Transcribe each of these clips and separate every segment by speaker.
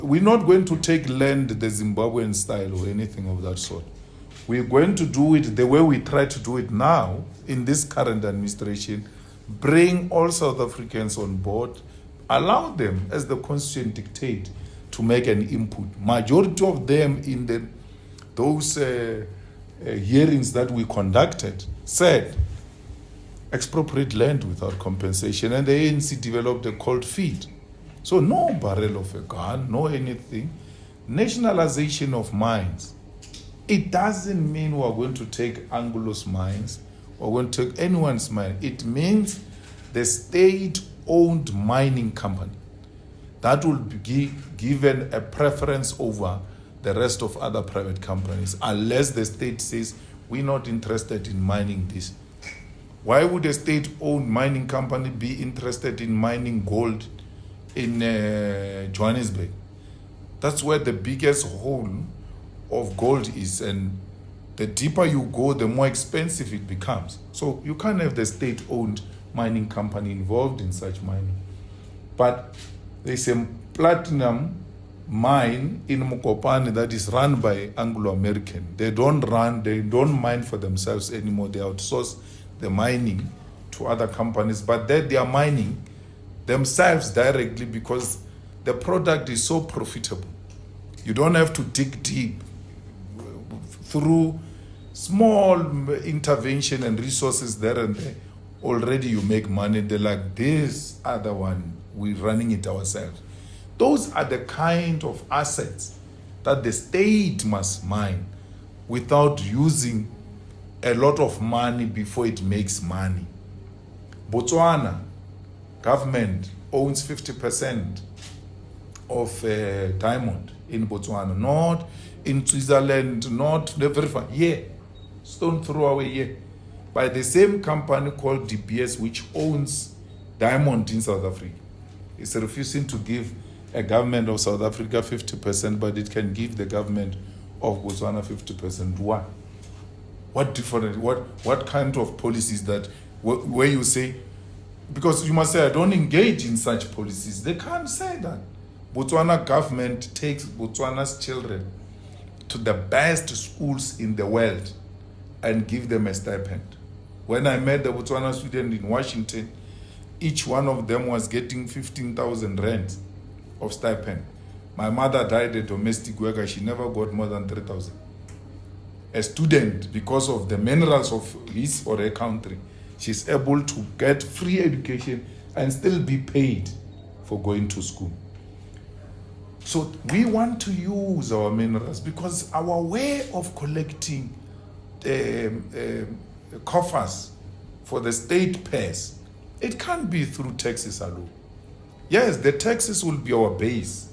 Speaker 1: We're not going to take land the Zimbabwean style or anything of that sort. We're going to do it the way we try to do it now in this current administration. Bring all South Africans on board, allow them, as the constitution dictates, to make an input. Majority of them in those hearings that we conducted said expropriate land without compensation, and the ANC developed a cold feet. So no barrel of a gun, no anything. Nationalization of mines. It doesn't mean we're going to take Anglo's mines or going to take anyone's mine. It means the state-owned mining company that will be given a preference over the rest of other private companies, unless the state says, we're not interested in mining this. Why would a state-owned mining company be interested in mining gold in Johannesburg? That's where the biggest hole of gold is, and the deeper you go, the more expensive it becomes. So you can't have the state-owned mining company involved in such mining. But there's a platinum mine in Mokopane that is run by Anglo-American. They don't mine for themselves anymore. They outsource the mining to other companies, but they are mining themselves directly because the product is so profitable. You don't have to dig deep. Through small intervention and resources there and there, already you make money. They're like, this other one, we're running it ourselves. Those are the kind of assets that the state must mine without using a lot of money before it makes money. Botswana, government owns 50% of diamond in Botswana, not in Switzerland, not very far. Yeah, stone throw away, yeah. By the same company called DBS, which owns diamond in South Africa. It's refusing to give a government of South Africa 50%, but it can give the government of Botswana 50%. Why? What different? What kind of policies that where you say, because you must say, I don't engage in such policies. They can't say that. Botswana government takes Botswana's children to the best schools in the world and give them a stipend. When I met the Botswana student in Washington, each one of them was getting 15,000 rand of stipend. My mother died a domestic worker. She never got more than 3,000. A student, because of the minerals of his or her country, she's able to get free education and still be paid for going to school. So we want to use our minerals because our way of collecting coffers for the state pairs, it can't be through taxes alone. Yes, the taxes will be our base,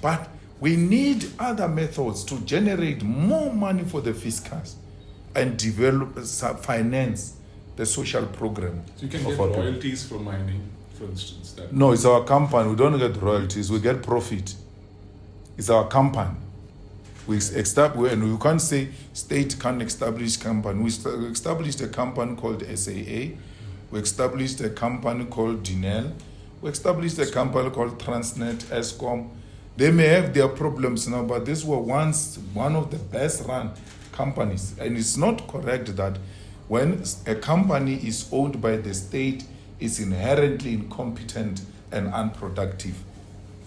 Speaker 1: but we need other methods to generate more money for the fiscals and develop, finance the social program.
Speaker 2: So you can get royalties from mining, for instance?
Speaker 1: No, it's our company. We don't get royalties. We get profit. It's our company. And you can't say state can't establish company. We established a company called SAA. We established a company called Dinel. We established a company called Transnet, Eskom. They may have their problems now, but these were once one of the best run companies. And it's not correct that when a company is owned by the state, it's inherently incompetent and unproductive.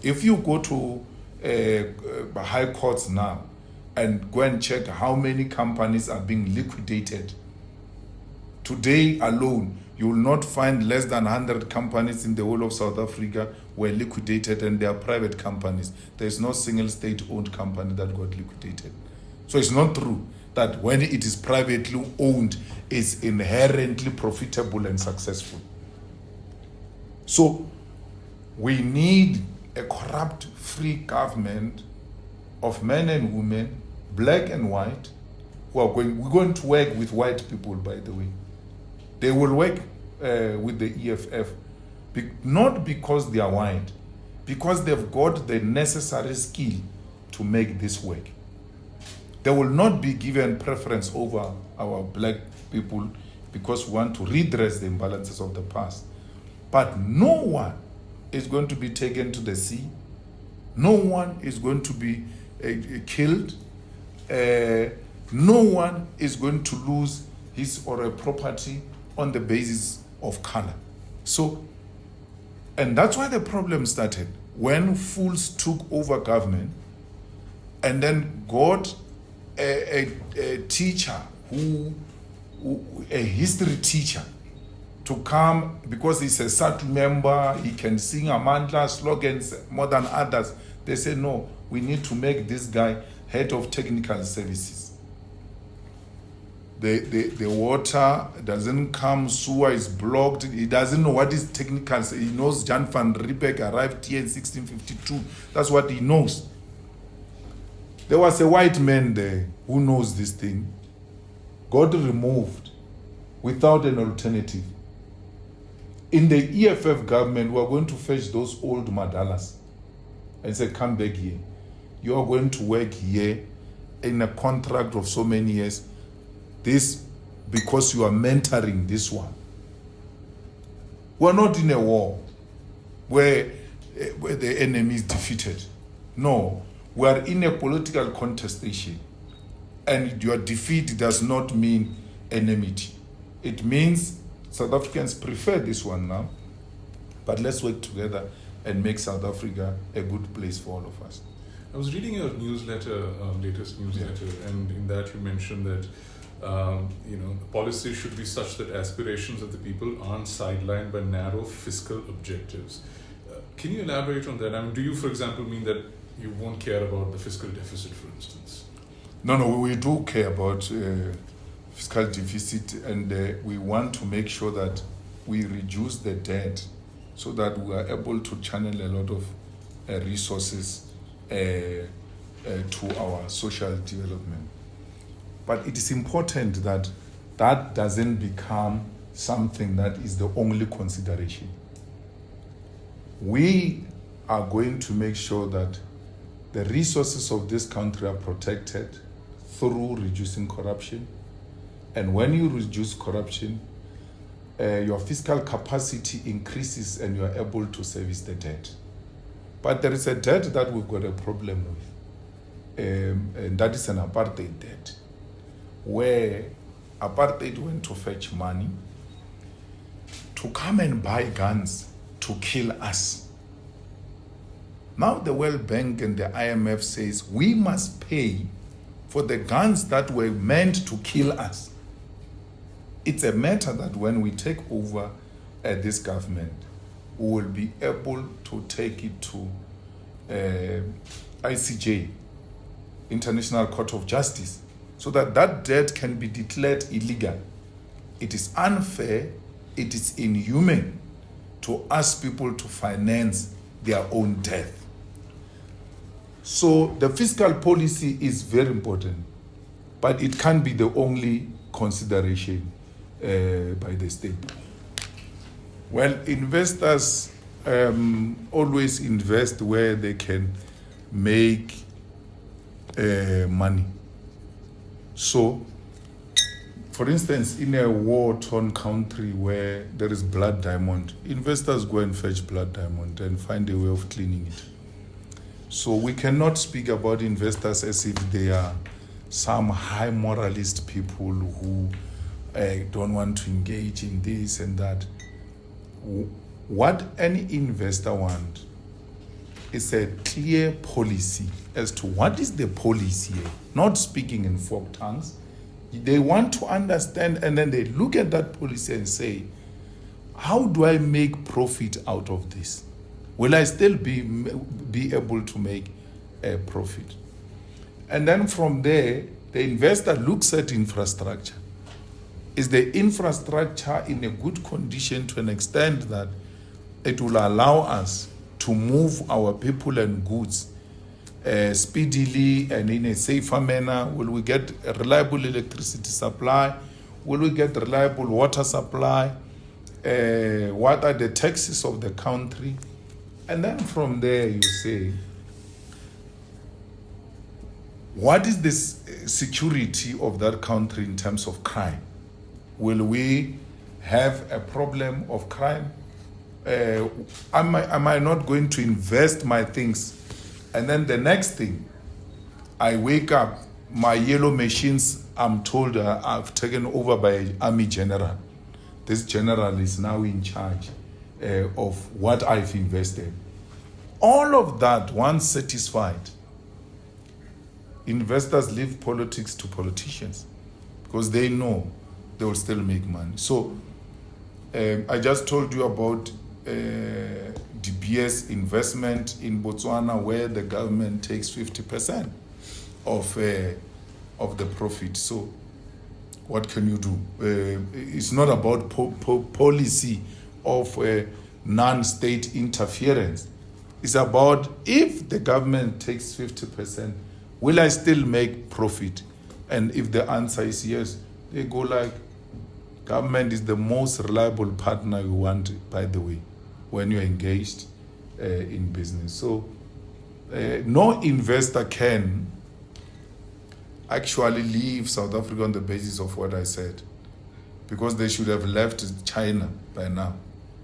Speaker 1: If you go to high courts now and go and check how many companies are being liquidated, today alone, you will not find less than 100 companies in the whole of South Africa were liquidated, and they are private companies. There is no single state-owned company that got liquidated. So it's not true that when it is privately owned, it's inherently profitable and successful. So we need a corrupt-free government of men and women, black and white, we're going to work with white people, by the way. They will work with the EFF, not because they are white, because they've got the necessary skill to make this work. They will not be given preference over our black people because we want to redress the imbalances of the past. But no one is going to be taken to the sea No one is going to be killed. No one is going to lose his or her property on the basis of color. So, and that's why the problem started. When fools took over government and then got a teacher a history teacher to come, because he's a SAT member, he can sing Amandla slogans more than others. They say, no, we need to make this guy head of technical services. The water doesn't come, sewer is blocked, he doesn't know what is technical. He knows Jan van Riebeck arrived here in 1652. That's what he knows. There was a white man there who knows this thing, got removed without an alternative. In the EFF government, we are going to fetch those old Madalas and say, come back here. You are going to work here in a contract of so many years. This, because you are mentoring this one. We are not in a war where the enemy is defeated. No, we are in a political contestation. And your defeat does not mean enmity. It means South Africans prefer this one now, but let's work together and make South Africa a good place for all of us.
Speaker 2: I was reading your newsletter, latest newsletter, and in that you mentioned that policies should be such that aspirations of the people aren't sidelined by narrow fiscal objectives. Can you elaborate on that? I mean, do you, for example, mean that you won't care about the fiscal deficit, for instance?
Speaker 1: No, we do care about fiscal deficit, and we want to make sure that we reduce the debt so that we are able to channel a lot of resources to our social development. But it is important that that doesn't become something that is the only consideration. We are going to make sure that the resources of this country are protected through reducing corruption. And when you reduce corruption, your fiscal capacity increases and you are able to service the debt. But there is a debt that we've got a problem with, and that is an apartheid debt, where apartheid went to fetch money to come and buy guns to kill us. Now the World Bank and the IMF says we must pay for the guns that were meant to kill us. It's a matter that when we take over this government, we will be able to take it to ICJ, International Court of Justice, so that that debt can be declared illegal. It is unfair, it is inhuman to ask people to finance their own death. So the fiscal policy is very important, but it can't be the only consideration by the state. Well, investors always invest where they can make money. So, for instance, in a war-torn country where there is blood diamond, investors go and fetch blood diamond and find a way of cleaning it. So we cannot speak about investors as if they are some high moralist people who don't want to engage in this and that. What any investor wants is a clear policy as to what is the policy, not speaking in folk tongues. They want to understand, and then they look at that policy and say, how do I make profit out of this? Will I still be able to make a profit? And then from there, the investor looks at infrastructure. Is the infrastructure in a good condition to an extent that it will allow us to move our people and goods speedily and in a safer manner? Will we get a reliable electricity supply? Will we get reliable water supply? What are the taxes of the country? And then from there you say, what is the security of that country in terms of crime? Will we have a problem of crime? Am I not going to invest my things And then the next thing, I wake up, my yellow machines, I'm told I've taken over by an army general. This general is now in charge of what I've invested. All of that, once satisfied, investors leave politics to politicians because they know they will still make money. So I just told you about DBS investment in Botswana, where the government takes 50% of the profit. So what can you do? It's not about policy of non-state interference. It's about, if the government takes 50%, will I still make profit? And if the answer is yes, they go like, government is the most reliable partner you want, by the way, when you're engaged in business. So no investor can actually leave South Africa on the basis of what I said, because they should have left China by now.